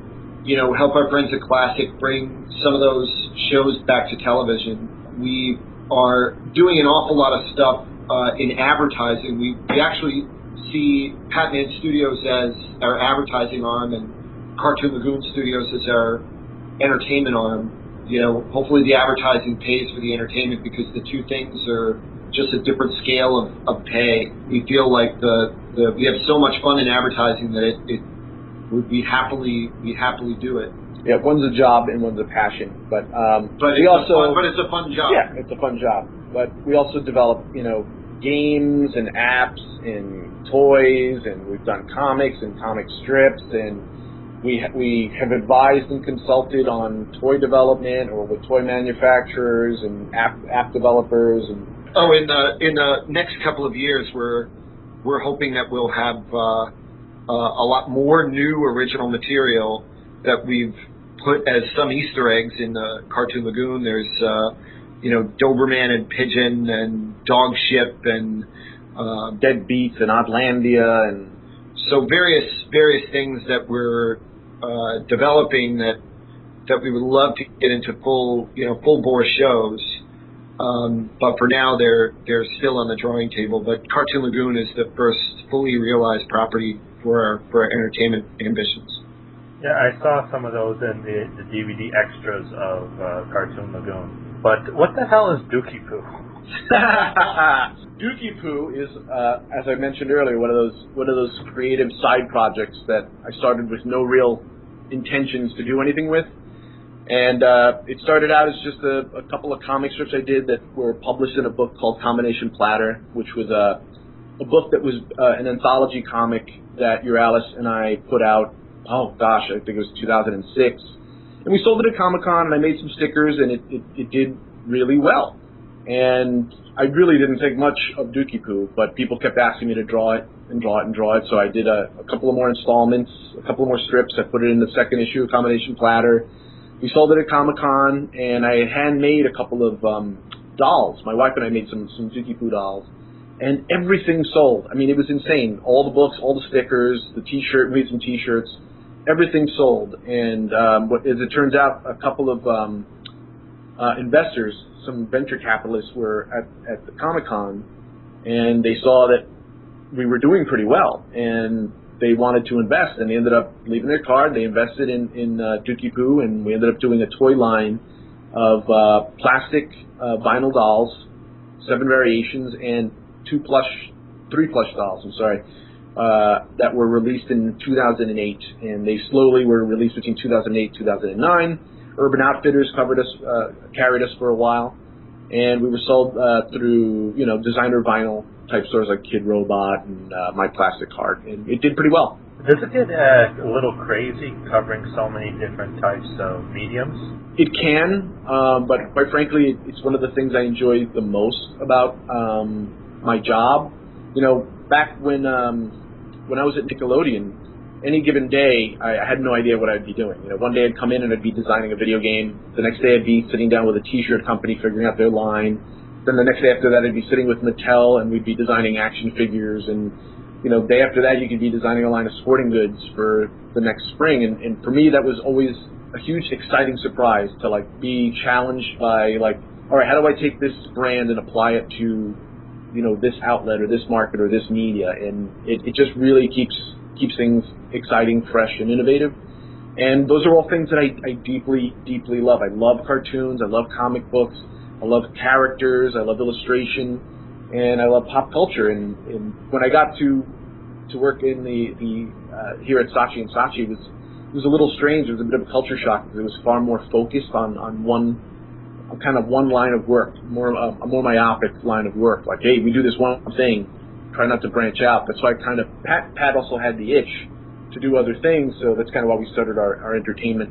help our friends at Classic bring some of those shows back to television. We are doing an awful lot of stuff in advertising. We actually see Patman Studios as our advertising arm and Cartoon Lagoon Studios as our entertainment arm. Hopefully the advertising pays for the entertainment, because the two things are just a different scale of pay. We feel like we have so much fun in advertising that we happily do it. Yeah, one's a job and one's a passion, but it's a fun job. Yeah, it's a fun job. But we also develop, games and apps and toys, and we've done comics and comic strips, and we have advised and consulted on toy development or with toy manufacturers and app developers. And in the next couple of years, we're hoping that we'll have a lot more new original material that we've put as some Easter eggs in Cartoon Lagoon. There's Doberman and Pigeon and Dog Ship and Deadbeats and Outlandia, and so various things that we're developing that we would love to get into full bore shows. But for now, they're still on the drawing table. But Cartoon Lagoon is the first fully realized property for our entertainment ambitions. Yeah, I saw some of those in the DVD extras of Cartoon Lagoon. But what the hell is Dookie Poo? Dookie Poo is, as I mentioned earlier, one of those creative side projects that I started with no real intentions to do anything with. And it started out as just a couple of comic strips I did that were published in a book called Combination Platter, which was a book that was an anthology comic that Uralis and I put out, I think it was 2006. And we sold it at Comic-Con, and I made some stickers, and it did really well. And I really didn't think much of Dookie Poo, but people kept asking me to draw it, so I did a couple of more installments, a couple of more strips. I put it in the second issue of Combination Platter. We sold it at Comic-Con, and I had handmade a couple of dolls. My wife and I made some Dookie Poo dolls, and everything sold. I mean, it was insane. All the books, all the stickers, the T-shirt, we made some T-shirts. Everything sold, and as it turns out, a couple of investors, some venture capitalists, were at the Comic-Con, and they saw that we were doing pretty well, and they wanted to invest, and they ended up leaving their card. They invested in Dookie Poo, and we ended up doing a toy line of plastic vinyl dolls, 7 variations, and 3 plush dolls. That were released in 2008, and they slowly were released between 2008 and 2009. Urban Outfitters carried us for a while, and we were sold through designer vinyl type stores like Kid Robot and My Plastic Heart, and it did pretty well. Does it get a little crazy covering so many different types of mediums? It can, but quite frankly, it's one of the things I enjoy the most about my job. Back when I was at Nickelodeon, any given day, I had no idea what I'd be doing. One day I'd come in and I'd be designing a video game. The next day I'd be sitting down with a T-shirt company figuring out their line. Then the next day after that I'd be sitting with Mattel and we'd be designing action figures. And day after that you could be designing a line of sporting goods for the next spring. And for me that was always a huge exciting surprise to be challenged by all right, how do I take this brand and apply it to this outlet or this market or this media, and it just really keeps keeps things exciting, fresh, and innovative. And those are all things that I deeply, deeply love. I love cartoons. I love comic books. I love characters. I love illustration, and I love pop culture. And when I got to work in the here at Saatchi & Saatchi, it was a little strange. It was a bit of a culture shock because it was far more focused on one line of work, a more myopic line of work. Like, hey, we do this one thing, try not to branch out. That's why Pat also had the itch to do other things, so that's kind of why we started our entertainment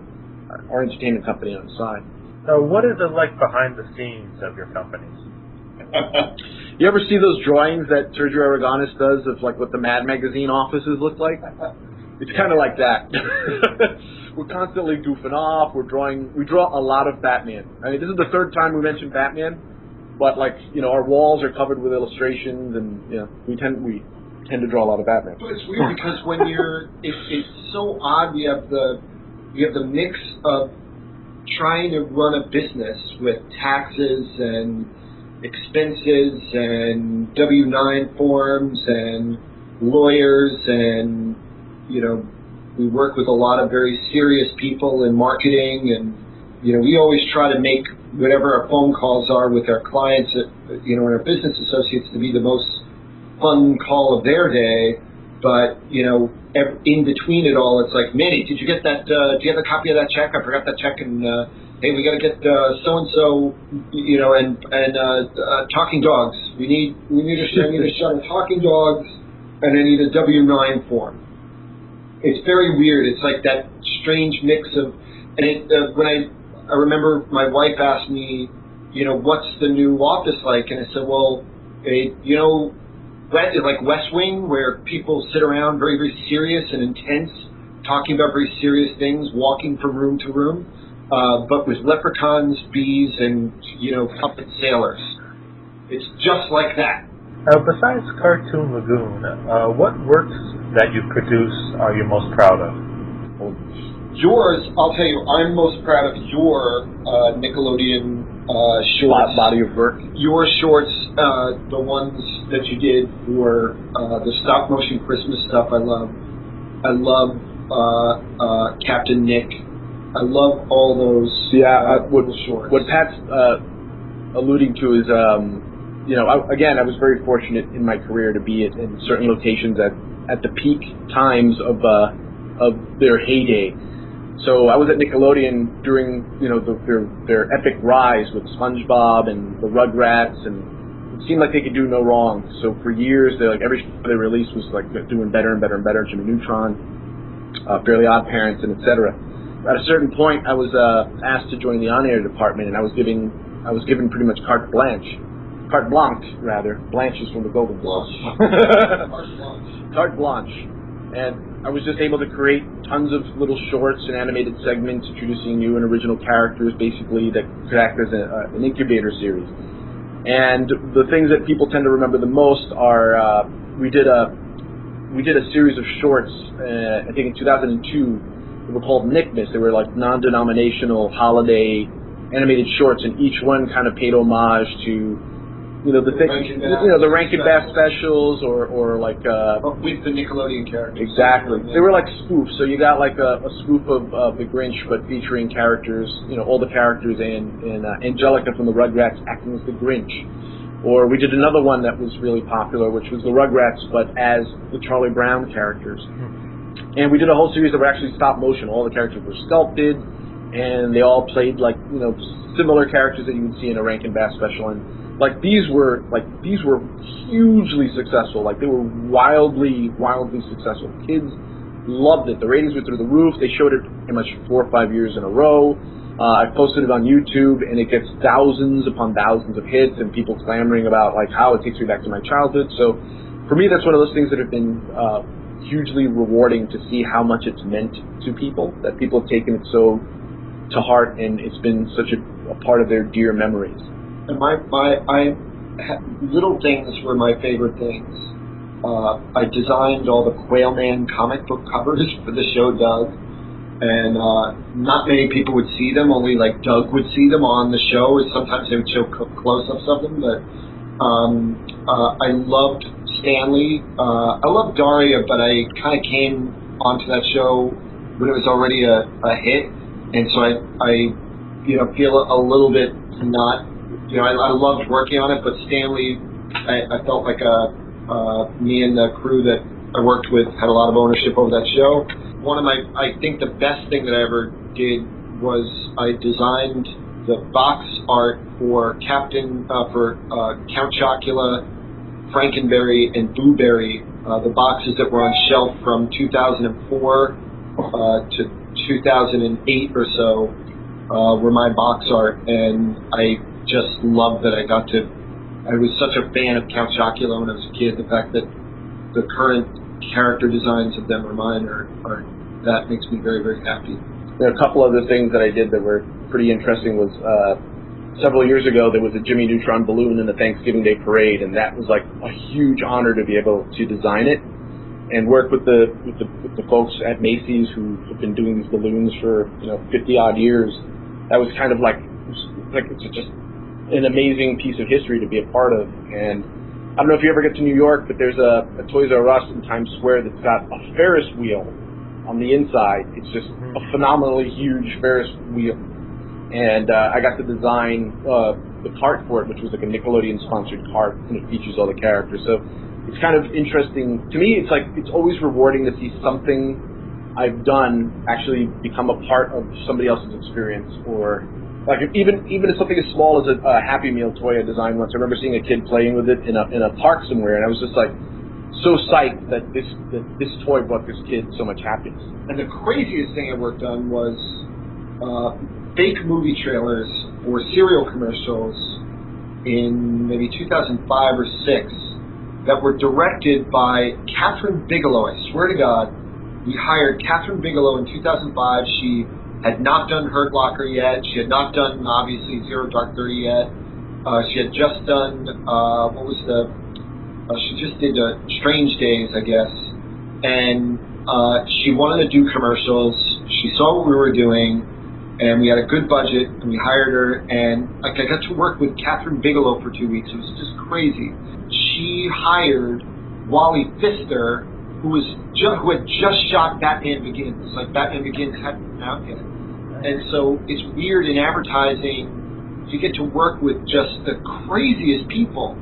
company on the side. So what is it like behind the scenes of your companies? You ever see those drawings that Sergio Aragonis does of like what the Mad Magazine offices look like? It's kind of like that. We're constantly goofing off. We draw a lot of Batman. I mean, this is the third time we mentioned Batman, but like, you know, our walls are covered with illustrations, and you know, we tend to draw a lot of Batman. But it's weird because when it's so odd. We have the mix of trying to run a business with taxes and expenses and W-9 forms and lawyers, and you know, we work with a lot of very serious people in marketing, and you know, we always try to make whatever our phone calls are with our clients, you know, and our business associates, to be the most fun call of their day. But you know, in between it all, it's like, Manny, did you get that? Do you have a copy of that check? I forgot that check, and hey, we got to get so and so, you know, and talking dogs. I need a shot of talking dogs, and I need a W-9 form. It's very weird. It's like that strange mix of, and when I remember my wife asked me, you know, what's the new office like? And I said, well, you know, like West Wing, where people sit around very, very serious and intense, talking about very serious things, walking from room to room, but with leprechauns, bees, and, you know, puppet sailors. It's just like that. Besides Cartoon Lagoon, what works that you produce are you most proud of? Yours, I'll tell you, I'm most proud of your Nickelodeon shorts. Body of work. Your shorts, the ones that you did for the stop motion Christmas stuff, I love. I love Captain Nick. I love all those little shorts. What Pat's alluding to is, you know, I was very fortunate in my career to be in certain locations at the peak times of their heyday. So I was at Nickelodeon during, you know, their epic rise with SpongeBob and the Rugrats, and it seemed like they could do no wrong. So for years, every show they released was like doing better and better and better. Jimmy Neutron, Fairly Odd Parents, and etc. At a certain point, I was asked to join the on-air department, and I was given pretty much carte blanche. Carte blanche, rather. Blanche is from the Golden Globes. Carte blanche. And I was just able to create tons of little shorts and animated segments introducing new and original characters, basically, that could act as an incubator series. And the things that people tend to remember the most are we did a series of shorts, I think in 2002. They were called Nickmas. They were like non-denominational holiday animated shorts, and each one kind of paid homage to, you know, the Rankin Bass specials, or like with the Nickelodeon characters. Exactly. They were like spoofs. So you got like a spoof of the Grinch, but featuring characters, you know, all the characters, and Angelica from the Rugrats acting as the Grinch. Or we did another one that was really popular, which was the Rugrats, but as the Charlie Brown characters. And we did a whole series that were actually stop motion. All the characters were sculpted, and they all played like, you know, similar characters that you would see in a Rankin Bass special. And like these were hugely successful. Like they were wildly successful. Kids loved it. The ratings were through the roof. They showed it pretty much 4 or 5 years in a row. I posted it on YouTube, and it gets thousands upon thousands of hits, and people clamoring about like how it takes me back to my childhood. So for me, that's one of those things that have been hugely rewarding to see how much it's meant to people, that people have taken it so to heart, and it's been such a part of their dear memories. And little things were my favorite things. I designed all the Quail Man comic book covers for the show Doug, and not many people would see them. Only like Doug would see them on the show. Sometimes they would show close-ups of them, but I loved Stanley. I loved Daria, but I kind of came onto that show when it was already a hit, and so I feel a little bit not. I loved working on it, but Stanley, I felt like me and the crew that I worked with had a lot of ownership over that show. I think the best thing that I ever did was I designed the box art for Count Chocula, Frankenberry, and Blueberry, the boxes that were on shelf from 2004 to 2008 or so were my box art, and I just loved that I was such a fan of Count Chocula when I was a kid. The fact that the current character designs of them are mine that makes me very, very happy. A couple other things that I did that were pretty interesting was several years ago there was a Jimmy Neutron balloon in the Thanksgiving Day parade, and that was like a huge honor to be able to design it and work with the folks at Macy's who have been doing these balloons for 50 odd years. That was kind of like it's just an amazing piece of history to be a part of. And I don't know if you ever get to New York, but there's a Toys R Us in Times Square that's got a Ferris wheel on the inside. It's just a phenomenally huge Ferris wheel. And I got to design the cart for it, which was like a Nickelodeon-sponsored cart, and it features all the characters. So it's kind of interesting. To me, it's always rewarding to see something I've done actually become a part of somebody else's experience, or like even if something as small as a Happy Meal toy I designed once. I remember seeing a kid playing with it in a park somewhere, and I was just like so psyched that this toy brought this kid so much happiness. And the craziest thing I worked on was fake movie trailers for cereal commercials in maybe 2005 or 6 that were directed by Catherine Bigelow. I swear to God, we hired Catherine Bigelow in 2005. She had not done Hurt Locker yet. She had not done, obviously, Zero Dark 30 yet. She had just done, she just did Strange Days, I guess. And she wanted to do commercials. She saw what we were doing, and we had a good budget, and we hired her, and I got to work with Catherine Bigelow for 2 weeks. It was just crazy. She hired Wally Pfister, who had just shot Batman Begins. Like, Batman Begins hadn't been out yet. And so it's weird in advertising, you get to work with just the craziest people.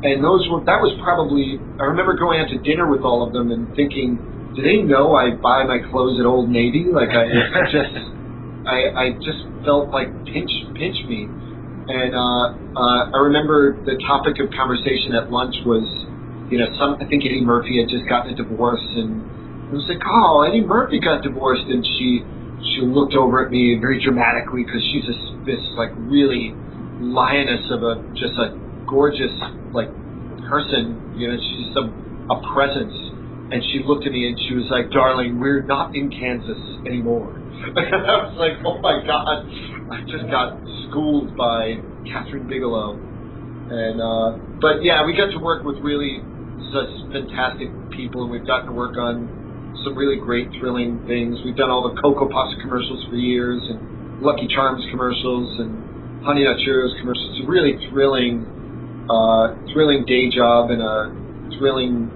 And that was probably, I remember going out to dinner with all of them and thinking, do they know I buy my clothes at Old Navy? Like, I just felt like pinch me. And I remember the topic of conversation at lunch was, I think Eddie Murphy had just gotten a divorce, and it was like, oh, Eddie Murphy got divorced, and she looked over at me very dramatically because she's this like really lioness of a gorgeous like person, she's just a presence, and she looked at me and she was like, darling, we're not in Kansas anymore. And I was like, oh my God, I just got schooled by Catherine Bigelow. And but yeah, we got to work with really such fantastic people, and we've gotten to work on some really great, thrilling things. We've done all the Cocoa Puffs commercials for years, and Lucky Charms commercials, and Honey Nut Cheerios commercials. It's a really thrilling day job, and a thrilling,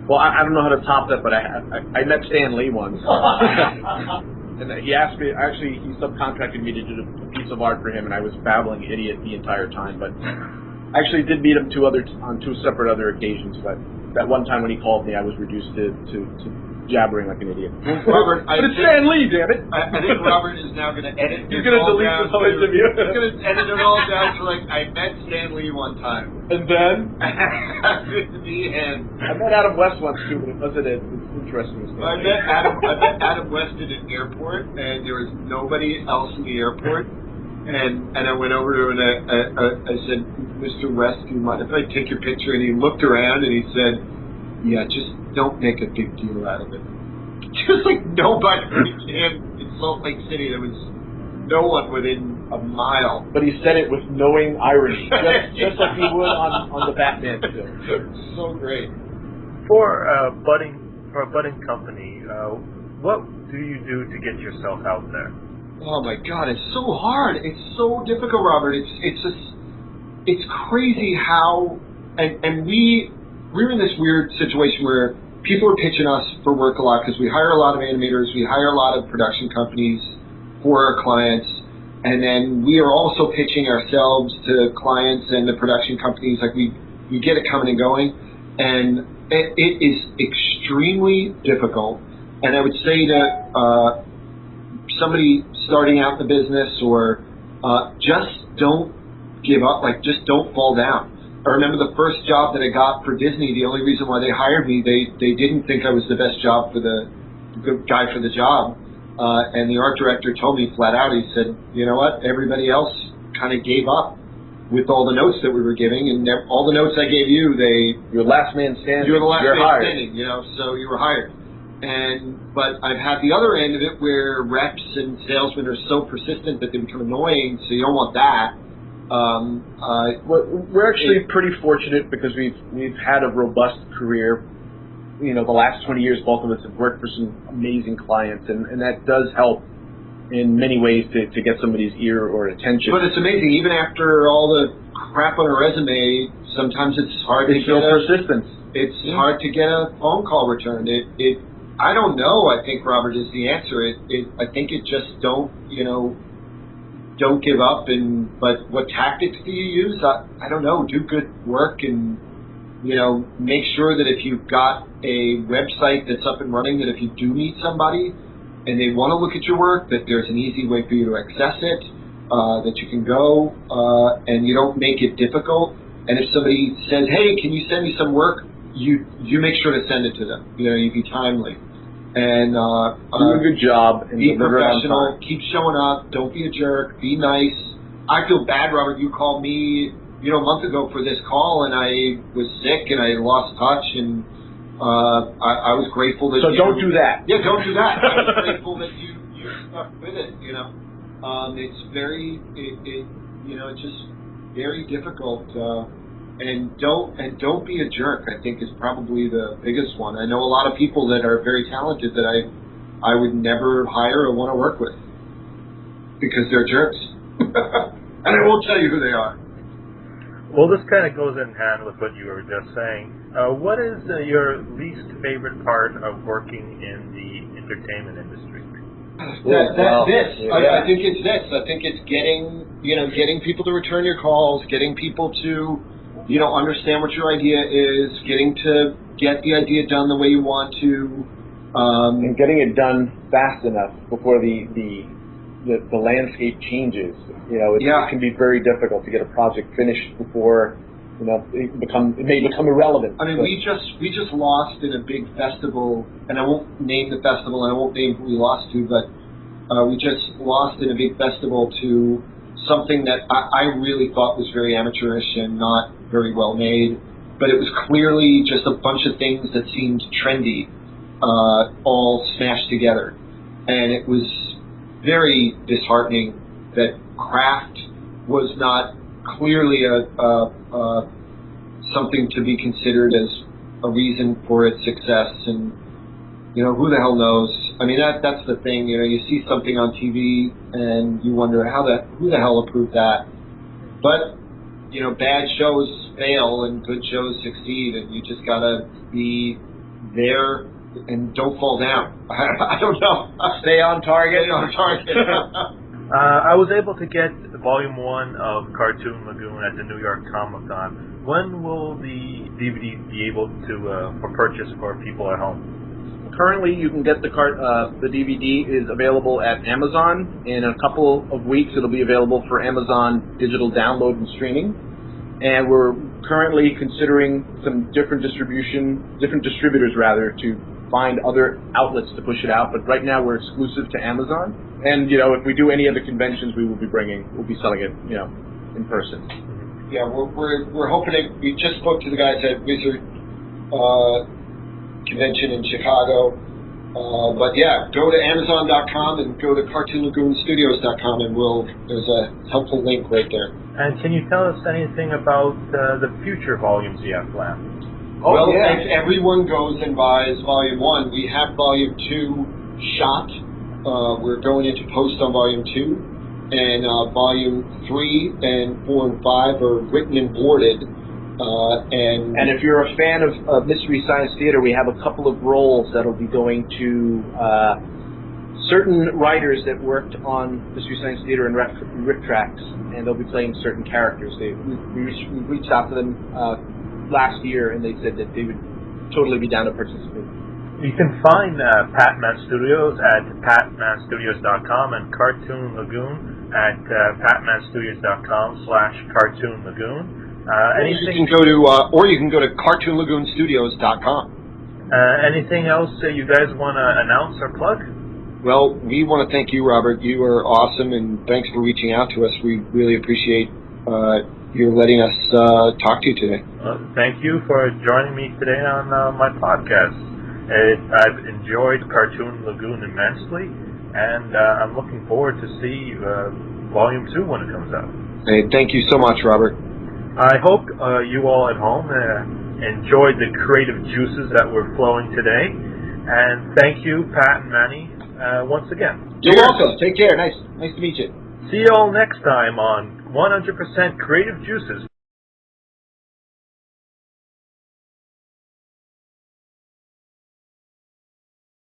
Well, I don't know how to top that, but I met Stan Lee once. And he asked me, actually, he subcontracted me to do a piece of art for him, and I was babbling idiot the entire time. But I actually did meet him on two separate other occasions. But that one time when he called me, I was reduced to jabbering like an idiot. Robert, but it's Stan Lee, damn it! I think Robert is now going to edit. He's going to delete this whole interview. He's going to edit it all down to like, I met Stan Lee one time. And then? The end. I met Adam West once too, but it wasn't as interesting as I met Adam West at an airport, and there was nobody else in the airport. And I went over to him and I said, Mr. West, do you mind if I take your picture? And he looked around and he said, yeah, just don't make a big deal out of it. Just like nobody in Salt Lake City, there was no one within a mile. But he said it with knowing irony, just like he would on the Batman film. So great. For a budding company, what do you do to get yourself out there? Oh my God, it's so hard. It's so difficult, Robert. It's just it's crazy how, and we're in this weird situation where people are pitching us for work a lot because we hire a lot of animators, we hire a lot of production companies for our clients, and then we are also pitching ourselves to clients and the production companies. Like we get it coming and going, and it is extremely difficult. And I would say that somebody starting out in the business, or just don't give up, like just don't fall down. I remember the first job that I got for Disney, the only reason why they hired me, they didn't think I was the best job for the good guy for the job. And the art director told me flat out, he said, you know what, everybody else kind of gave up with all the notes that we were giving, and all the notes I gave you, you're last man standing. You're the last man hired. standing, so you were hired. But I've had the other end of it where reps and salesmen are so persistent that they become annoying, so you don't want that. We're actually pretty fortunate because we've had a robust career. The last 20 years, both of us have worked for some amazing clients, and that does help in many ways to get somebody's ear or attention. But it's amazing, even after all the crap on a resume, sometimes it's hard to get persistence. It's hard to get a phone call returned. I don't know. I think, Robert, is the answer. I think it just don't give up. But what tactics do you use? I don't know. Do good work and, make sure that if you've got a website that's up and running, that if you do meet somebody and they want to look at your work, that there's an easy way for you to access it, that you can go, and you don't make it difficult. And if somebody says, hey, can you send me some work? You make sure to send it to them. You be timely. And do a good job. And be professional. Keep showing up. Don't be a jerk. Be nice. I feel bad, Robert. You called me, a month ago for this call, and I was sick and I lost touch, and I was grateful that. So don't do that. Yeah, don't do that. I was grateful that you stuck with it. It's very, it's just very difficult. And don't be a jerk, I think, is probably the biggest one. I know a lot of people that are very talented that I would never hire or want to work with because they're jerks. And I won't tell you who they are. Well, this kind of goes in hand with what you were just saying. What is your least favorite part of working in the entertainment industry? That's this. Yeah. I think it's this. I think it's getting people to return your calls, getting people to understand what your idea is, getting to get the idea done the way you want to, and getting it done fast enough before the landscape changes. It can be very difficult to get a project finished before it may become irrelevant. I mean, we just lost in a big festival, and I won't name the festival, and I won't name who we lost to, but we just lost in a big festival to something that I really thought was very amateurish and not very well made, but it was clearly just a bunch of things that seemed trendy, all smashed together, and it was very disheartening that craft was not clearly something to be considered as a reason for its success. And who the hell knows? I mean, that's the thing. You see something on TV and you wonder who the hell approved that. But bad shows fail and good shows succeed, and you just gotta be there and don't fall down. I don't know. Stay on target. Stay on target. I was able to get Volume 1 of Cartoon Lagoon at the New York Comic Con. When will the DVD be able to for purchase for people at home? Currently, you can get the DVD is available at Amazon. In a couple of weeks, it'll be available for Amazon digital download and streaming. And we're currently considering some different distributors to find other outlets to push it out. But right now, we're exclusive to Amazon. And if we do any other conventions, we'll be selling it, in person. Yeah, we're hoping to. We just spoke to the guys at Wizard Convention in Chicago. But yeah, go to Amazon.com and go to CartoonLagoonStudios.com, and there's a helpful link right there. And can you tell us anything about the future volumes you have planned? If everyone goes and buys Volume 1, we have Volume 2 shot. We're going into post on Volume 2, and volume 3 and 4 and 5 are written and boarded. And if you're a fan of Mystery Science Theater, we have a couple of roles that'll be going to certain writers that worked on Mystery Science Theater and Rip Tracks, and they'll be playing certain characters. We reached out to them last year, and they said that they would totally be down to participate. You can find Patman Studios at patmanstudios.com and Cartoon Lagoon at patmanstudios.com/Cartoon Lagoon. You can go to cartoonlagoonstudios.com. Anything else you guys want to announce or plug? Well, we want to thank you, Robert. You are awesome, and thanks for reaching out to us. We really appreciate your letting us talk to you today. Thank you for joining me today on my podcast. I've enjoyed Cartoon Lagoon immensely, and I'm looking forward to see Volume 2 when it comes out. Hey, thank you so much, Robert. I hope you all at home enjoyed the creative juices that were flowing today. And thank you, Pat and Manny, once again. You're welcome. Take care. Nice to meet you. See you all next time on 100% Creative Juices.